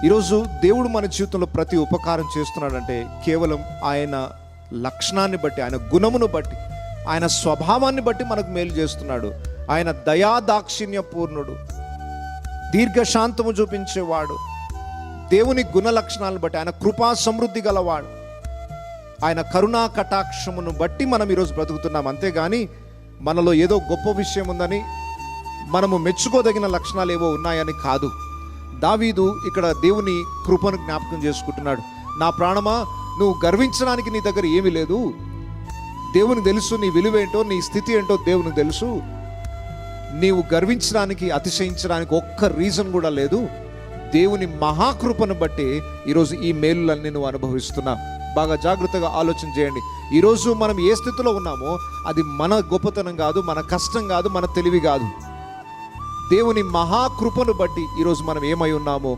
ఈరోజు దేవుడు మన జీవితంలో ప్రతి ఉపకారం చేస్తున్నాడంటే కేవలం ఆయన లక్షణాన్ని బట్టి, ఆయన గుణమును బట్టి, ఆయన స్వభావాన్ని బట్టి మనకు మేలు చేస్తున్నాడు. ఆయన దయాదాక్షిణ్య పూర్ణుడు, దీర్ఘశాంతము చూపించేవాడు, దేవుని గుణ లక్షణాలను బట్టి ఆయన కృపా సమృద్ధి గలవాడు, ఆయన కరుణా కటాక్షమును బట్టి మనం ఈరోజు బ్రతుకుతున్నాం. అంతేగాని మనలో ఏదో గొప్ప విషయం ఉందని, మనము మెచ్చుకోదగిన లక్షణాలు ఏవో ఉన్నాయని కాదు. దావీదు ఇక్కడ దేవుని కృపను జ్ఞాపకం చేసుకుంటున్నాడు. నా ప్రాణమా, నువ్వు గర్వించడానికి నీ దగ్గర ఏమీ లేదు. దేవునికి తెలుసు నీ విలువేంటో, నీ స్థితి ఏంటో దేవునికి తెలుసు. నీవు గర్వించడానికి, అతిశయించడానికి ఒక్క రీజన్ కూడా లేదు. దేవుని మహాకృపను బట్టి ఈరోజు ఈ మేలులన్నీ నువ్వు అనుభవిస్తున్నావు. బాగా జాగ్రత్తగా ఆలోచన చేయండి. ఈరోజు మనం ఏ స్థితిలో ఉన్నామో అది మన గొప్పతనం కాదు, మన కష్టం కాదు, మన తెలివి కాదు. దేవుని మహాకృపను బట్టి ఈరోజు మనం ఏమై ఉన్నామో